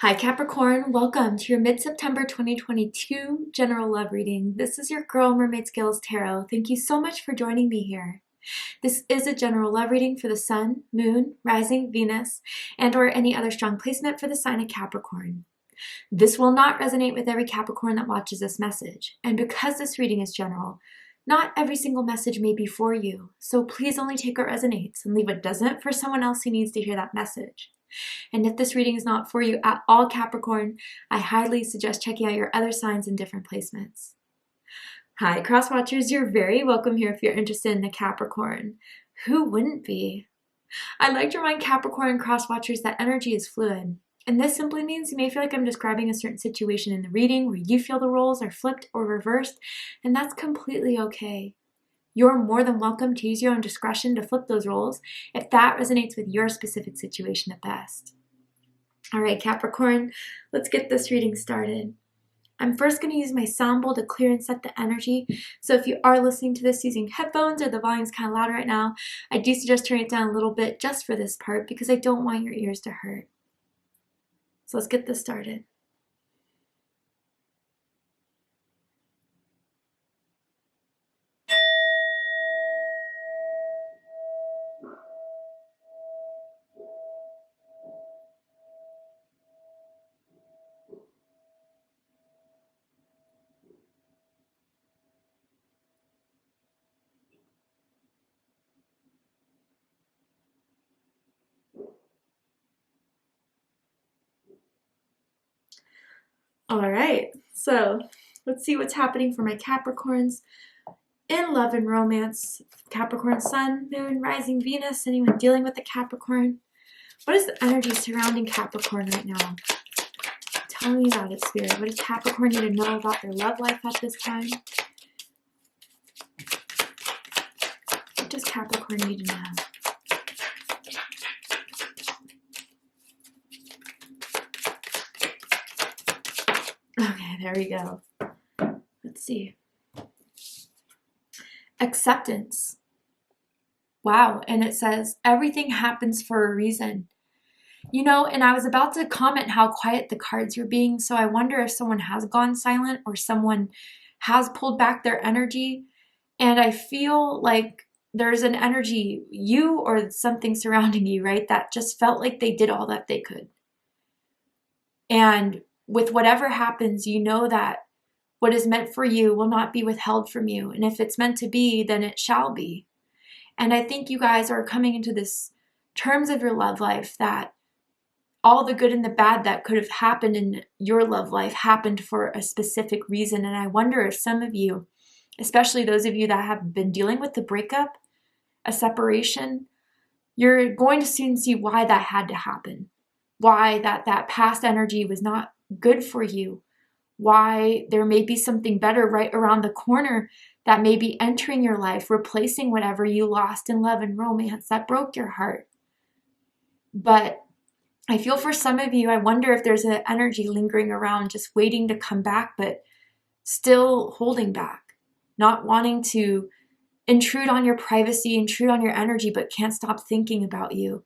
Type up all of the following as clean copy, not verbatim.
Hi Capricorn, welcome to your mid-September 2022 general love reading. This is your girl Mermaid Scales Tarot. Thank you so much for joining me here. This is a general love reading for the Sun, Moon, Rising, Venus, and or any other strong placement for the sign of Capricorn. This will not resonate with every Capricorn that watches this message. And because this reading is general, not every single message may be for you. So please only take what resonates and leave what doesn't for someone else who needs to hear that message. And if this reading is not for you at all, Capricorn, I highly suggest checking out your other signs in different placements. Hi, cross watchers, you're very welcome here if you're interested in the Capricorn. Who wouldn't be? I like to remind Capricorn cross watchers that energy is fluid. And this simply means you may feel like I'm describing a certain situation in the reading where you feel the roles are flipped or reversed, and that's completely okay. You're more than welcome to use your own discretion to flip those roles if that resonates with your specific situation at best. All right, Capricorn, let's get this reading started. I'm first going to use my sound bowl to clear and set the energy. So if you are listening to this using headphones or the volume's kind of loud right now, I do suggest turning it down a little bit just for this part because I don't want your ears to hurt. So let's get this started. All right, so let's see what's happening for my Capricorns in love and romance. Capricorn Sun, Moon, Rising, Venus, anyone dealing with the Capricorn. What is the energy surrounding Capricorn right now? Tell me about it, Spirit. What does Capricorn need to know about their love life at this time? What does Capricorn need to know? Okay, there we go. Let's see. Acceptance. Wow, and it says, everything happens for a reason. You know, and I was about to comment how quiet the cards were being, so I wonder if someone has gone silent or someone has pulled back their energy. And I feel like there's an energy, you or something surrounding you, right, that just felt like they did all that they could. And with whatever happens, you know that what is meant for you will not be withheld from you. And if it's meant to be, then it shall be. And I think you guys are coming into this terms of your love life that all the good and the bad that could have happened in your love life happened for a specific reason. And I wonder if some of you, especially those of you that have been dealing with the breakup, a separation, you're going to soon see why that had to happen. Why that past energy was not good for you. Why there may be something better right around the corner that may be entering your life, replacing whatever you lost in love and romance that broke your heart. But I feel for some of you, I wonder if there's an energy lingering around just waiting to come back, but still holding back, not wanting to intrude on your privacy, intrude on your energy, but can't stop thinking about you.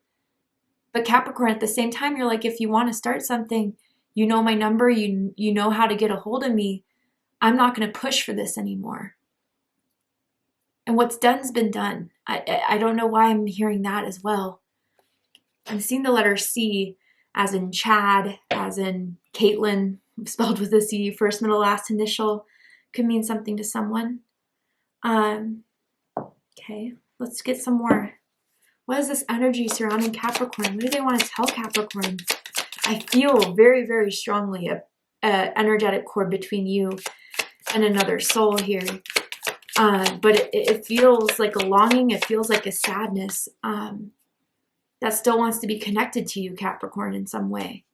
But Capricorn, at the same time, you're like, if you want to start something, you know my number, you know how to get a hold of me. I'm not going to push for this anymore. And what's done's been done. I don't know why I'm hearing that as well. I'm seeing the letter C as in Chad, as in Caitlin, spelled with a C, first, middle, last initial, could mean something to someone. Okay, let's get some more. What is this energy surrounding Capricorn? What do they want to tell Capricorn? I feel very, very strongly a energetic cord between you and another soul here. But it feels like a longing. It feels like a sadness that still wants to be connected to you, Capricorn, in some way.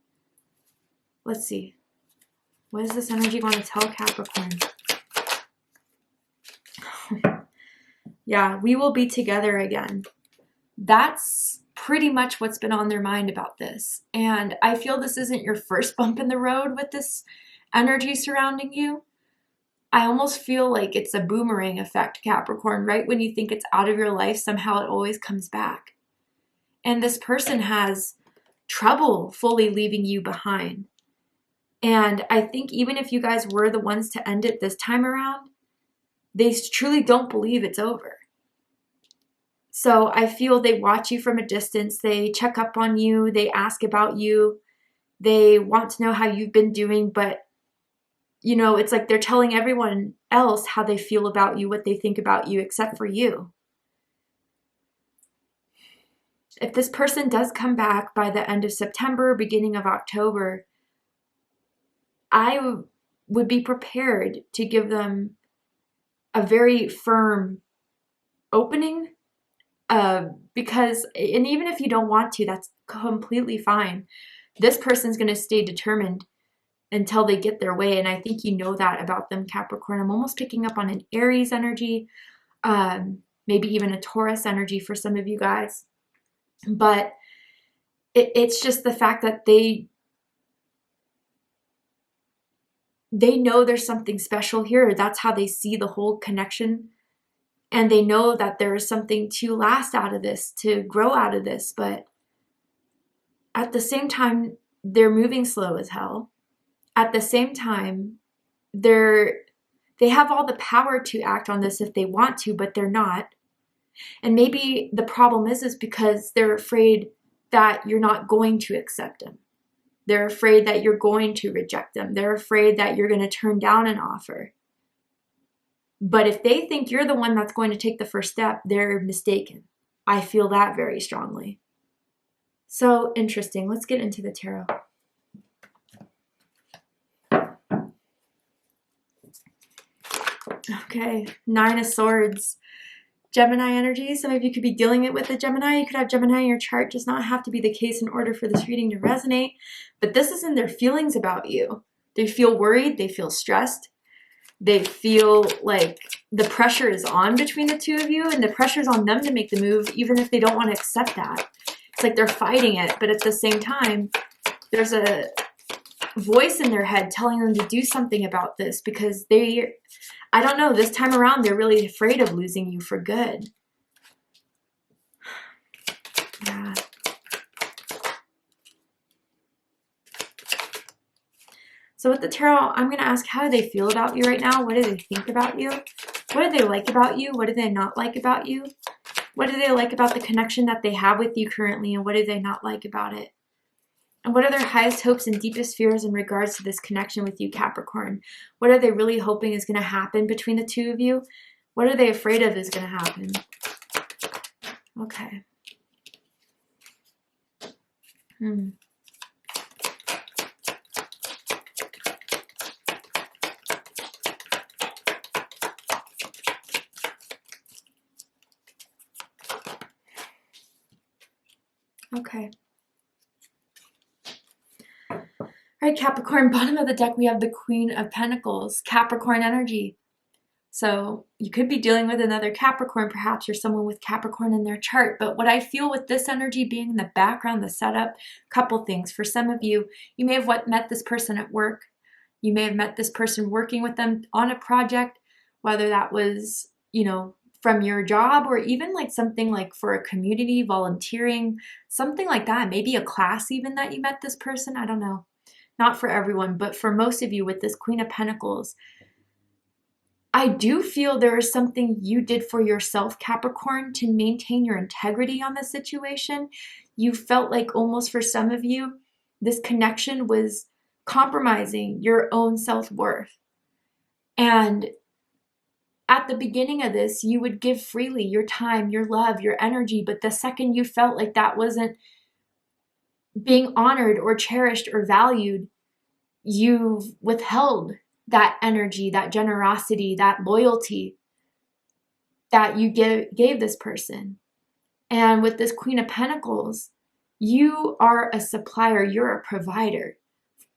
Let's see. What does this energy want to tell Capricorn? Yeah, we will be together again. That's pretty much what's been on their mind about this. And I feel this isn't your first bump in the road with this energy surrounding you. I almost feel like it's a boomerang effect, Capricorn. Right when you think it's out of your life, somehow it always comes back. And this person has trouble fully leaving you behind. And I think even if you guys were the ones to end it this time around, they truly don't believe it's over. So I feel they watch you from a distance. They check up on you. They ask about you. They want to know how you've been doing. But, you know, it's like they're telling everyone else how they feel about you, what they think about you, except for you. If this person does come back by the end of September, beginning of October, I would be prepared to give them a very firm opening, because, and even if you don't want to, that's completely fine. This person's going to stay determined until they get their way. And I think you know that about them, Capricorn. I'm almost picking up on an Aries energy, maybe even a Taurus energy for some of you guys. But it's just the fact that they know there's something special here. That's how they see the whole connection. And they know that there is something to last out of this, to grow out of this. But at the same time, they're moving slow as hell. At the same time, they have all the power to act on this if they want to, but they're not. And maybe the problem is because they're afraid that you're not going to accept them. They're afraid that you're going to reject them. They're afraid that you're going to turn down an offer. But if they think you're the one that's going to take the first step, they're mistaken. I feel that very strongly. So interesting. Let's get into the tarot. Okay, 9 of Swords. Gemini energy. Some of you could be dealing it with a Gemini. You could have Gemini in your chart. Does not have to be the case in order for this reading to resonate. But this is in their feelings about you. They feel worried. They feel stressed. They feel like the pressure is on between the two of you, and the pressure is on them to make the move, even if they don't want to accept that. It's like they're fighting it, but at the same time, there's a voice in their head telling them to do something about this, because I don't know, this time around, they're really afraid of losing you for good. Yeah. So with the tarot, I'm going to ask, how do they feel about you right now? What do they think about you? What do they like about you? What do they not like about you? What do they like about the connection that they have with you currently? And what do they not like about it? And what are their highest hopes and deepest fears in regards to this connection with you, Capricorn? What are they really hoping is going to happen between the two of you? What are they afraid of is going to happen? Okay. Okay. All right, Capricorn, bottom of the deck, we have the Queen of Pentacles, Capricorn energy. So you could be dealing with another Capricorn, perhaps, or someone with Capricorn in their chart. But what I feel with this energy being in the background, the setup, couple things. For some of you, you may have met this person at work. You may have met this person working with them on a project, whether that was, you know, from your job, or even like something like for a community, volunteering, something like that. Maybe a class even that you met this person. I don't know. Not for everyone, but for most of you with this Queen of Pentacles, I do feel there is something you did for yourself, Capricorn, to maintain your integrity on this situation. You felt like almost for some of you, this connection was compromising your own self-worth. And at the beginning of this, you would give freely your time, your love, your energy. But the second you felt like that wasn't being honored or cherished or valued, you've withheld that energy, that generosity, that loyalty that you gave this person. And with this Queen of Pentacles, you are a supplier, you're a provider.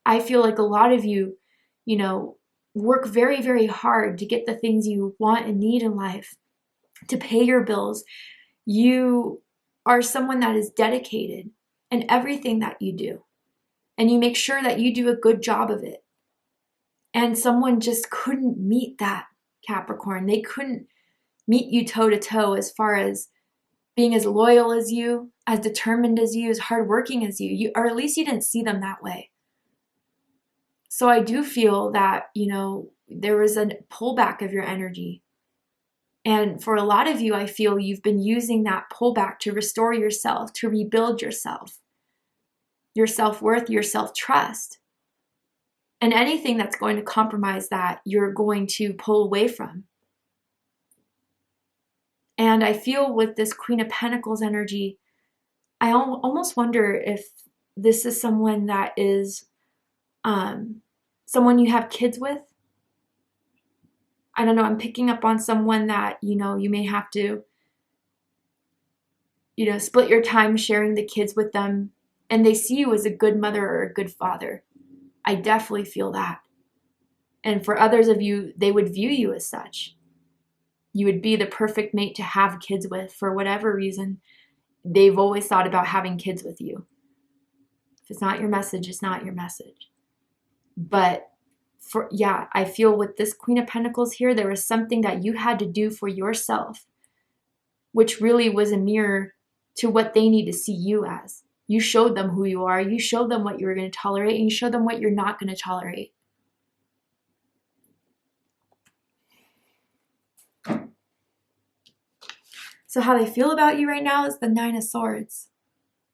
I feel like a lot of you, you know, work very, very hard to get the things you want and need in life, to pay your bills. You are someone that is dedicated in everything that you do. And you make sure that you do a good job of it. And someone just couldn't meet that, Capricorn. They couldn't meet you toe to toe as far as being as loyal as you, as determined as you, as hardworking as you, or at least you didn't see them that way. So I do feel that, there was a pullback of your energy. And for a lot of you, I feel you've been using that pullback to restore yourself, to rebuild yourself, your self-worth, your self-trust. And anything that's going to compromise that, you're going to pull away from. And I feel with this Queen of Pentacles energy, I almost wonder if this is someone that is someone you have kids with. I don't know, I'm picking up on someone that, you may have to, split your time sharing the kids with them, and they see you as a good mother or a good father. I definitely feel that. And for others of you, they would view you as such. You would be the perfect mate to have kids with for whatever reason. They've always thought about having kids with you. If it's not your message, it's not your message. But I feel with this Queen of Pentacles here, there was something that you had to do for yourself, which really was a mirror to what they need to see you as. You showed them who you are. You showed them what you were going to tolerate, and you showed them what you're not going to tolerate. So how they feel about you right now is the Nine of Swords.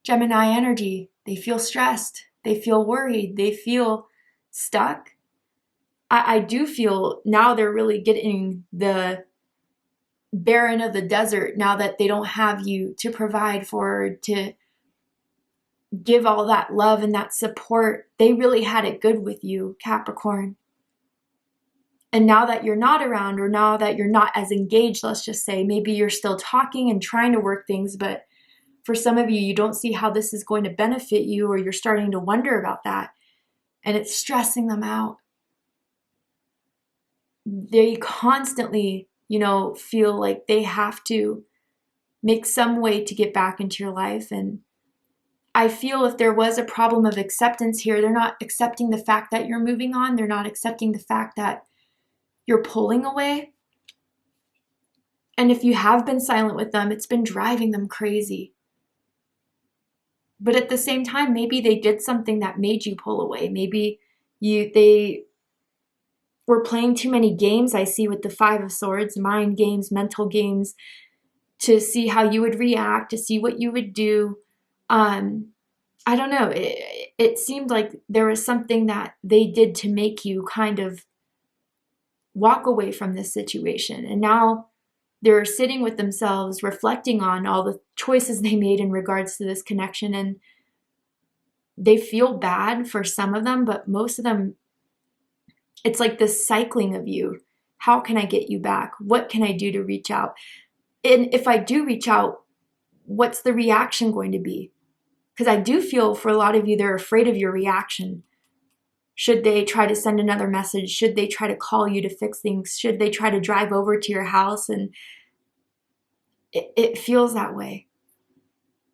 Gemini energy. They feel stressed. They feel worried. They feel stuck. I do feel now they're really getting the barren of the desert now that they don't have you to provide for, to give all that love and that support. They really had it good with you, Capricorn. And now that you're not around, or now that you're not as engaged, let's just say, maybe you're still talking and trying to work things, but for some of you, you don't see how this is going to benefit you, or you're starting to wonder about that, and it's stressing them out. They constantly, feel like they have to make some way to get back into your life. And I feel if there was a problem of acceptance here, they're not accepting the fact that you're moving on. They're not accepting the fact that you're pulling away. And if you have been silent with them, it's been driving them crazy. But at the same time, maybe they did something that made you pull away. Maybe they were playing too many games, I see, with the Five of Swords, mind games, mental games, to see how you would react, to see what you would do. I don't know. It seemed like there was something that they did to make you kind of walk away from this situation. And now they're sitting with themselves, reflecting on all the choices they made in regards to this connection. And they feel bad for some of them, but most of them, it's like this cycling of you. How can I get you back? What can I do to reach out? And if I do reach out, what's the reaction going to be? Because I do feel for a lot of you, they're afraid of your reaction. Should they try to send another message? Should they try to call you to fix things? Should they try to drive over to your house? And it feels that way.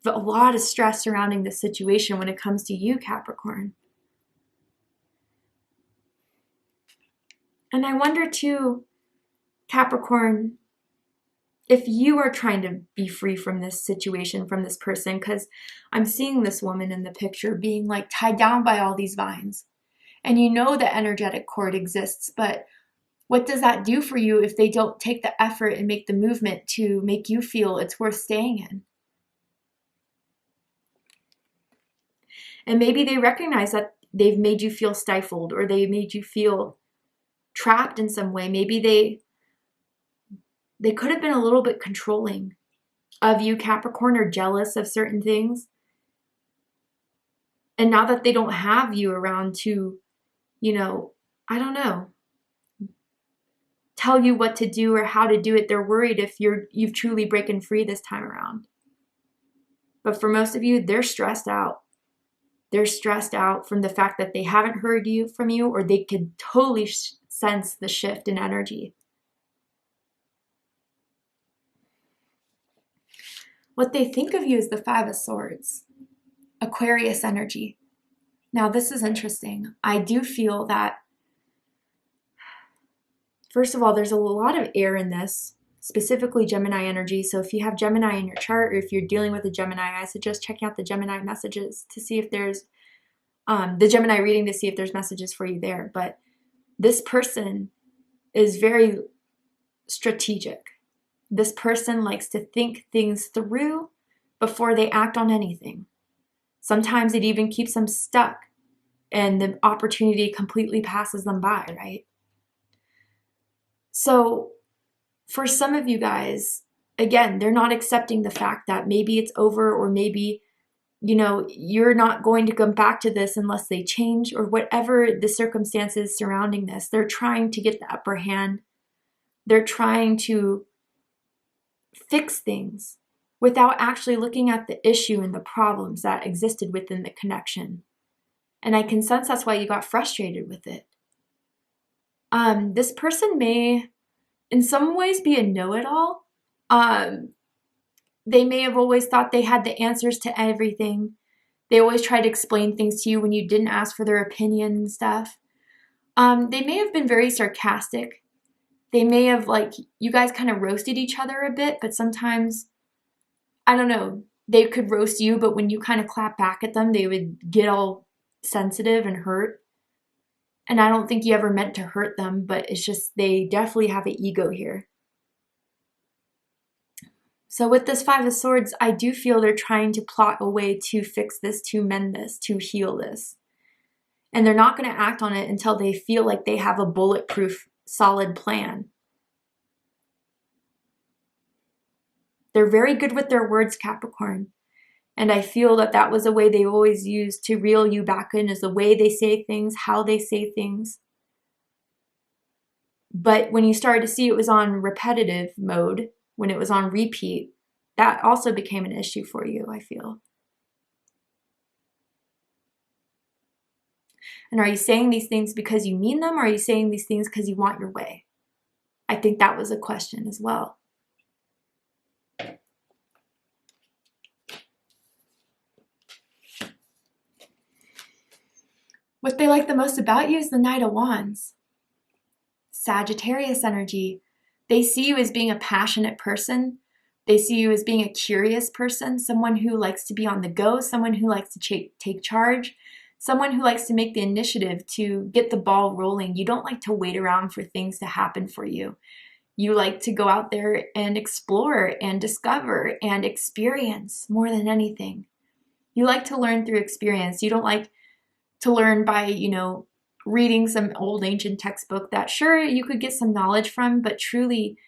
But a lot of stress surrounding the situation when it comes to you, Capricorn. And I wonder too, Capricorn, if you are trying to be free from this situation, from this person, because I'm seeing this woman in the picture being like tied down by all these vines. And you know the energetic cord exists, but what does that do for you if they don't take the effort and make the movement to make you feel it's worth staying in? And maybe they recognize that they've made you feel stifled, or they made you feel trapped in some way. Maybe they could have been a little bit controlling of you, Capricorn, or jealous of certain things. And now that they don't have you around to, I don't know, tell you what to do or how to do it, they're worried if you've truly broken free this time around. But for most of you, they're stressed out. They're stressed out from the fact that they haven't heard from you, or they could totally sense the shift in energy. What they think of you is the Five of Swords, Aquarius energy. Now, this is interesting. I do feel that, first of all, there's a lot of air in this. specifically Gemini energy. So if you have Gemini in your chart, or if you're dealing with a Gemini, I suggest checking out the Gemini messages to see if there's the Gemini reading, to see if there's messages for you there. But this person is very strategic. This person likes to think things through before they act on anything. Sometimes it even keeps them stuck and the opportunity completely passes them by, right? So for some of you guys, again, they're not accepting the fact that maybe it's over, or maybe, you know, you're not going to come back to this unless they change, or whatever the circumstances surrounding this. They're trying to get the upper hand. They're trying to fix things without actually looking at the issue and the problems that existed within the connection. And I can sense that's why you got frustrated with it. This person may, in some ways, be a know-it-all. They may have always thought they had the answers to everything. They always tried to explain things to you when you didn't ask for their opinion and stuff. They may have been very sarcastic. They may have, like, you guys kind of roasted each other a bit, but sometimes, I don't know, they could roast you, but when you kind of clap back at them, they would get all sensitive and hurt. And I don't think you ever meant to hurt them, but it's just they definitely have an ego here. So with this Five of Swords, I do feel they're trying to plot a way to fix this, to mend this, to heal this. And they're not going to act on it until they feel like they have a bulletproof, solid plan. They're very good with their words, Capricorn. And I feel that that was a way they always used to reel you back in, is the way they say things, how they say things. But when you started to see it was on repetitive mode, when it was on repeat, that also became an issue for you, I feel. And are you saying these things because you mean them, or are you saying these things because you want your way? I think that was a question as well. What they like the most about you is the Knight of Wands. Sagittarius energy. They see you as being a passionate person. They see you as being a curious person, someone who likes to be on the go, someone who likes to take charge, someone who likes to make the initiative to get the ball rolling. You don't like to wait around for things to happen for you. You like to go out there and explore and discover and experience more than anything. You like to learn through experience. You don't like to learn by, you know, reading some old ancient textbook that sure you could get some knowledge from, but truly,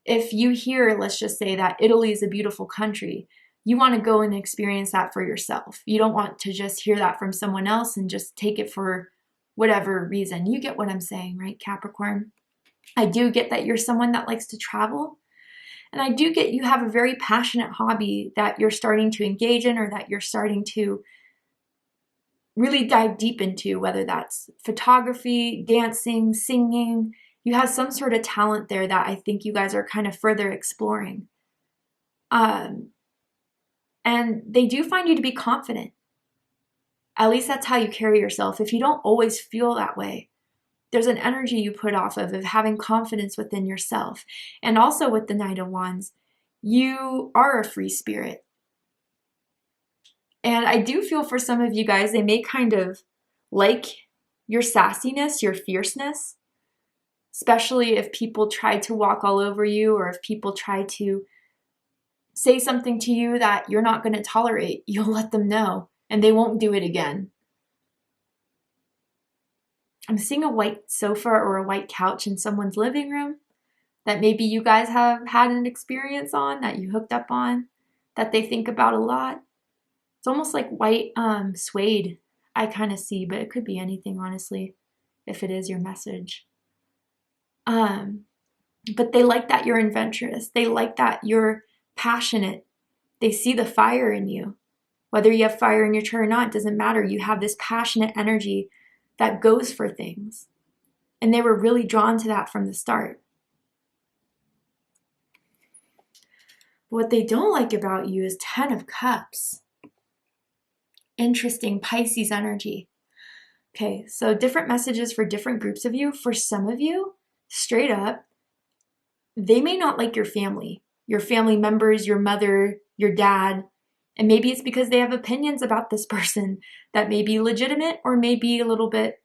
if you hear, let's just say that Italy is a beautiful country, you want to go and experience that for yourself. You don't want to just hear that from someone else and just take it for whatever reason. You get what I'm saying, right, Capricorn? I do get that you're someone that likes to travel. And I do get you have a very passionate hobby that you're starting to engage in, or that you're starting to really dive deep into, whether that's photography, dancing, singing. You have some sort of talent there that I think you guys are kind of further exploring. And they do find you to be confident. At least that's how you carry yourself. If you don't always feel that way, there's an energy you put off of having confidence within yourself. And also with the Knight of Wands, you are a free spirit. And I do feel for some of you guys, they may kind of like your sassiness, your fierceness, especially if people try to walk all over you, or if people try to say something to you that you're not going to tolerate. You'll let them know, and they won't do it again. I'm seeing a white sofa or a white couch in someone's living room that maybe you guys have had an experience on, that you hooked up on, that they think about a lot. It's almost like white suede, I kind of see, but it could be anything, honestly, if it is your message. But they like that you're adventurous. They like that you're passionate. They see the fire in you. Whether you have fire in your chart or not, it doesn't matter. You have this passionate energy that goes for things. And they were really drawn to that from the start. What they don't like about you is 10 of Cups. Interesting, Pisces energy. Okay, so different messages for different groups of you. For some of you, straight up, they may not like your family members, your mother, your dad, and maybe it's because they have opinions about this person that may be legitimate or may be a little bit,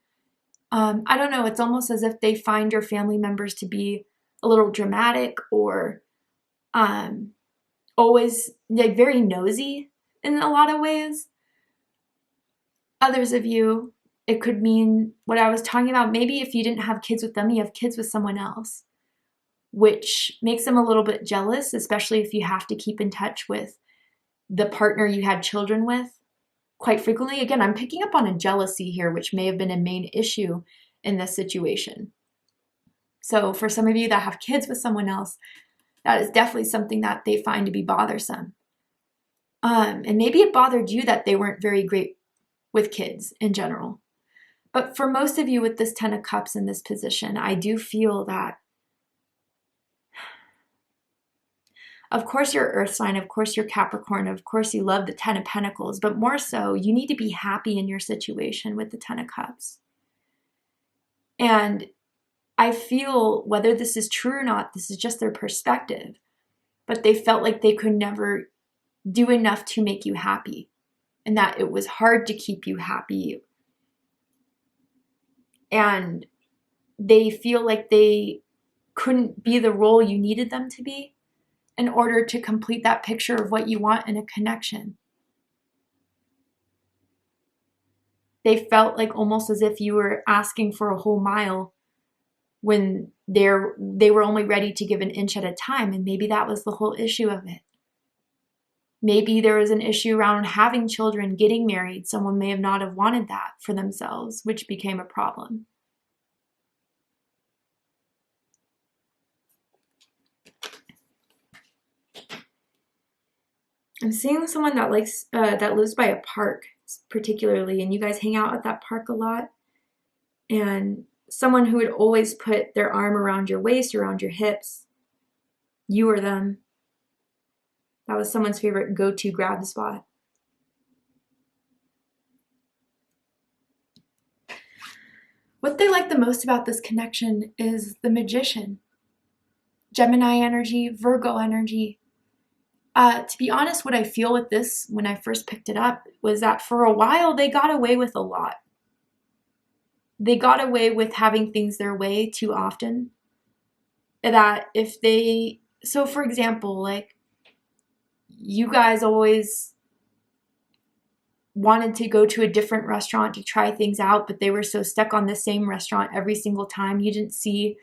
I don't know, it's almost as if they find your family members to be a little dramatic or always like very nosy in a lot of ways. Others of you, it could mean what I was talking about. Maybe if you didn't have kids with them, you have kids with someone else, which makes them a little bit jealous, especially if you have to keep in touch with the partner you had children with quite frequently. Again, I'm picking up on a jealousy here, which may have been a main issue in this situation. So for some of you that have kids with someone else, that is definitely something that they find to be bothersome. And maybe it bothered you that they weren't very great with kids in general. But for most of you with this 10 of Cups in this position, I do feel that, of course, you're Earth sign, of course, you're Capricorn, of course, you love the 10 of Pentacles, but more so, you need to be happy in your situation with the 10 of Cups. And I feel, whether this is true or not, this is just their perspective, but they felt like they could never do enough to make you happy, and that it was hard to keep you happy. And they feel like they couldn't be the role you needed them to be in order to complete that picture of what you want in a connection. They felt like almost as if you were asking for a whole mile when they were only ready to give an inch at a time, and maybe that was the whole issue of it. Maybe there was an issue around having children, getting married. Someone may have not have wanted that for themselves, which became a problem. I'm seeing someone that likes that lives by a park particularly, and you guys hang out at that park a lot. And someone who would always put their arm around your waist, around your hips. You or them. That was someone's favorite go-to grab spot. What they like the most about this connection is the Magician. Gemini energy, Virgo energy. To be honest, what I feel with this when I first picked it up was that for a while they got away with a lot. They got away with having things their way too often. That if they, so for example, like you guys always wanted to go to a different restaurant to try things out, but they were so stuck on the same restaurant every single time. You didn't see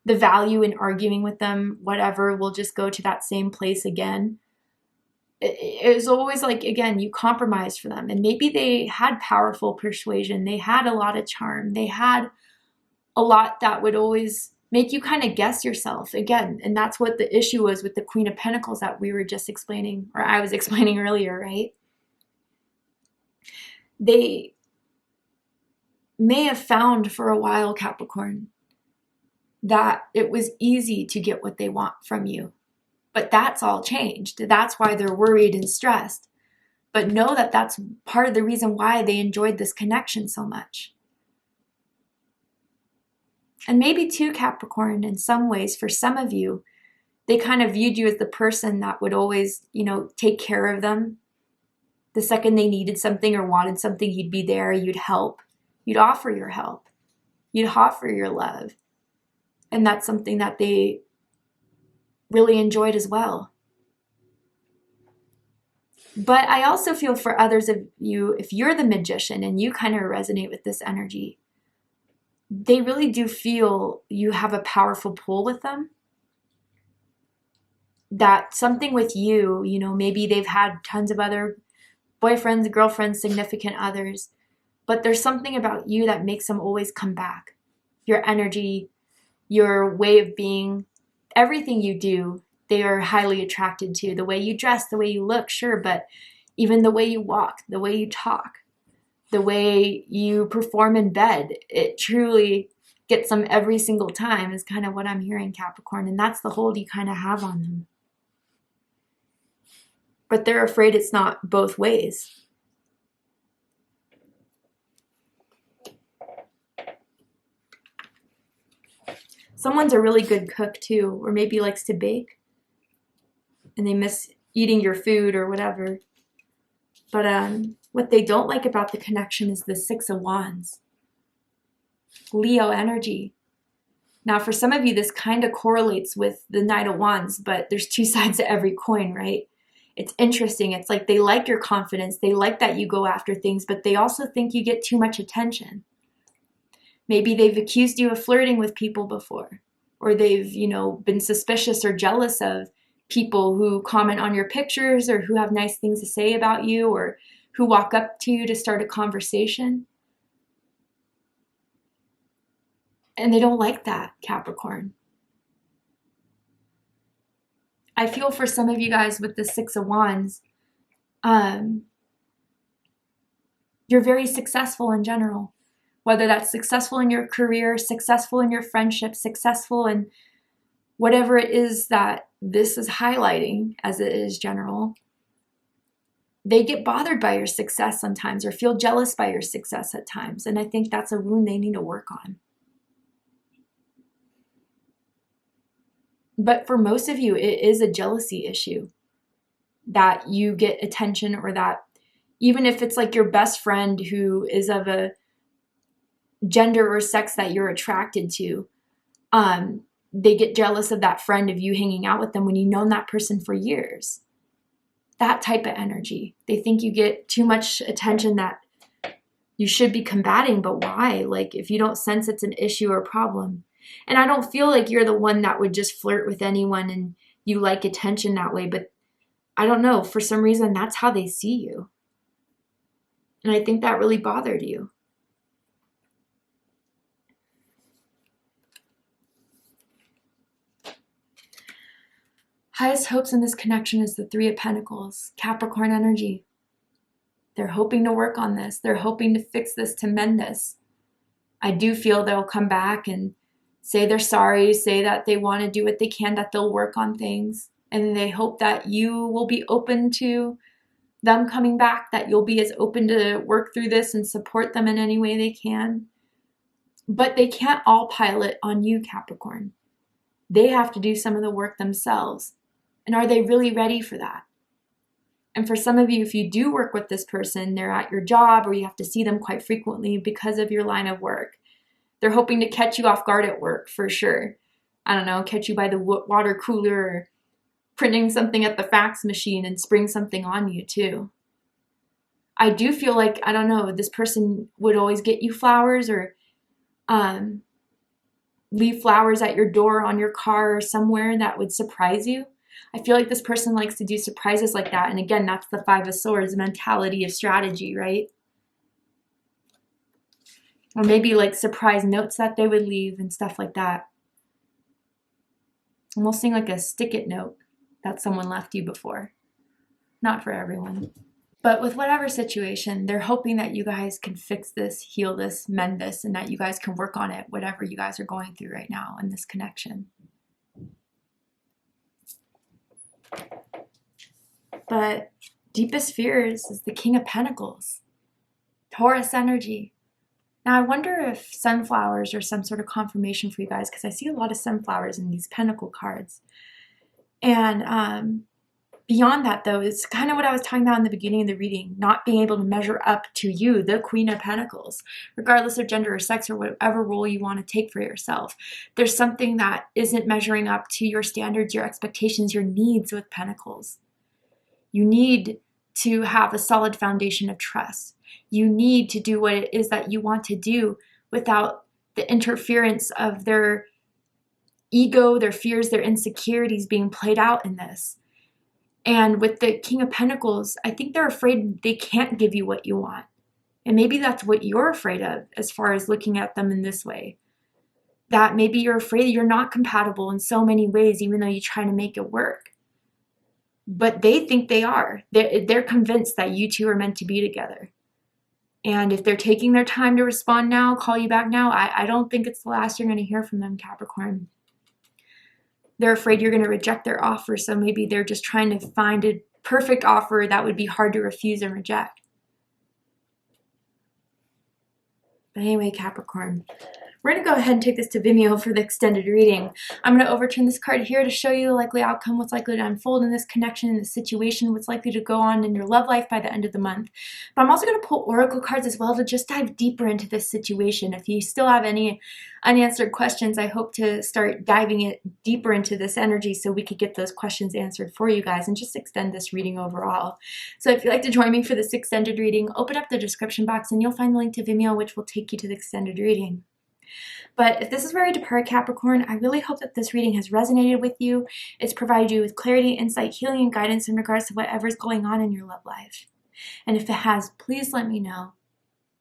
the value in arguing with them, whatever, we'll just go to that same place again. It was always like, again, you compromised for them. And maybe they had powerful persuasion. They had a lot of charm. They had a lot that would always make you kind of guess yourself again. And that's what the issue was with the Queen of Pentacles that we were just explaining, or I was explaining earlier, right? They may have found for a while, Capricorn, that it was easy to get what they want from you. But that's all changed. That's why they're worried and stressed. But know that that's part of the reason why they enjoyed this connection so much. And maybe too, Capricorn, in some ways, for some of you, they kind of viewed you as the person that would always, take care of them. The second they needed something or wanted something, you'd be there, you'd help. You'd offer your help. You'd offer your love. And that's something that they really enjoyed as well. But I also feel for others of you, if you're the Magician and you kind of resonate with this energy, they really do feel you have a powerful pull with them. That something with you, maybe they've had tons of other boyfriends, girlfriends, significant others, but there's something about you that makes them always come back. Your energy, your way of being, everything you do, they are highly attracted to. The way you dress, the way you look, sure, but even the way you walk, the way you talk, the way you perform in bed, it truly gets them every single time is kind of what I'm hearing, Capricorn, and that's the hold you kind of have on them. But they're afraid it's not both ways. Someone's a really good cook too, or maybe likes to bake and they miss eating your food or whatever. But what they don't like about the connection is the Six of Wands. Leo energy. Now, for some of you, this kind of correlates with the Knight of Wands, but there's two sides to every coin, right? It's interesting. It's like they like your confidence. They like that you go after things, but they also think you get too much attention. Maybe they've accused you of flirting with people before, or they've, been suspicious or jealous of people who comment on your pictures or who have nice things to say about you or who walk up to you to start a conversation. And they don't like that, Capricorn. I feel for some of you guys with the Six of Wands, you're very successful in general. Whether that's successful in your career, successful in your friendship, successful in whatever it is that this is highlighting as it is general, they get bothered by your success sometimes or feel jealous by your success at times. And I think that's a wound they need to work on. But for most of you, it is a jealousy issue that you get attention, or that even if it's like your best friend who is of a gender or sex that you're attracted to, they get jealous of that friend, of you hanging out with them when you've known that person for years. That type of energy. They think you get too much attention that you should be combating, but why? Like, if you don't sense it's an issue or problem. And I don't feel like you're the one that would just flirt with anyone and you like attention that way, but I don't know, for some reason that's how they see you. And I think that really bothered you. Highest hopes in this connection is the Three of Pentacles, Capricorn energy. They're hoping to work on this. They're hoping to fix this, to mend this. I do feel they'll come back and say they're sorry, say that they want to do what they can, that they'll work on things. And they hope that you will be open to them coming back, that you'll be as open to work through this and support them in any way they can. But they can't all pile it on you, Capricorn. They have to do some of the work themselves. And are they really ready for that? And for some of you, if you do work with this person, they're at your job or you have to see them quite frequently because of your line of work. They're hoping to catch you off guard at work for sure. I don't know, catch you by the water cooler or printing something at the fax machine and spring something on you too. I do feel like, I don't know, this person would always get you flowers or leave flowers at your door, on your car, or somewhere that would surprise you. I feel like this person likes to do surprises like that. And again, that's the Five of Swords mentality of strategy, right? Or maybe like surprise notes that they would leave and stuff like that. Almost seeing like a stick-it note that someone left you before. Not for everyone. But with whatever situation, they're hoping that you guys can fix this, heal this, mend this, and that you guys can work on it, whatever you guys are going through right now in this connection. But deepest fears is the King of Pentacles, Taurus energy. Now, I wonder if sunflowers are some sort of confirmation for you guys, because I see a lot of sunflowers in these Pentacle cards. And beyond that, though, it's kind of what I was talking about in the beginning of the reading, not being able to measure up to you, the Queen of Pentacles, regardless of gender or sex or whatever role you want to take for yourself. There's something that isn't measuring up to your standards, your expectations, your needs with Pentacles. You need to have a solid foundation of trust. You need to do what it is that you want to do without the interference of their ego, their fears, their insecurities being played out in this. And with the King of Pentacles, I think they're afraid they can't give you what you want. And maybe that's what you're afraid of as far as looking at them in this way. That maybe you're afraid that you're not compatible in so many ways, even though you try to make it work. But they think they are. They're convinced that you two are meant to be together. And if they're taking their time to respond now, call you back now, I don't think it's the last you're going to hear from them, Capricorn. They're afraid you're going to reject their offer, so maybe they're just trying to find a perfect offer that would be hard to refuse and reject. But anyway, Capricorn, We're going to go ahead and take this to Vimeo for the extended reading. I'm going to overturn this card here to show you the likely outcome, what's likely to unfold in this connection, in this situation, what's likely to go on in your love life by the end of the month. But I'm also going to pull oracle cards as well to just dive deeper into this situation. If you still have any unanswered questions, I hope to start diving it deeper into this energy so we could get those questions answered for you guys and just extend this reading overall. So if you'd like to join me for this extended reading, open up the description box and you'll find the link to Vimeo, which will take you to the extended reading. But if this is where I depart, Capricorn, I really hope that this reading has resonated with you. It's provided you with clarity, insight, healing, and guidance in regards to whatever's going on in your love life. And if it has, please let me know.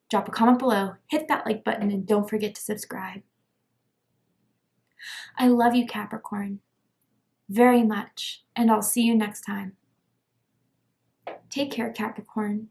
Drop a comment below, hit that like button, and don't forget to subscribe. I love you, Capricorn, very much, and I'll see you next time. Take care, Capricorn.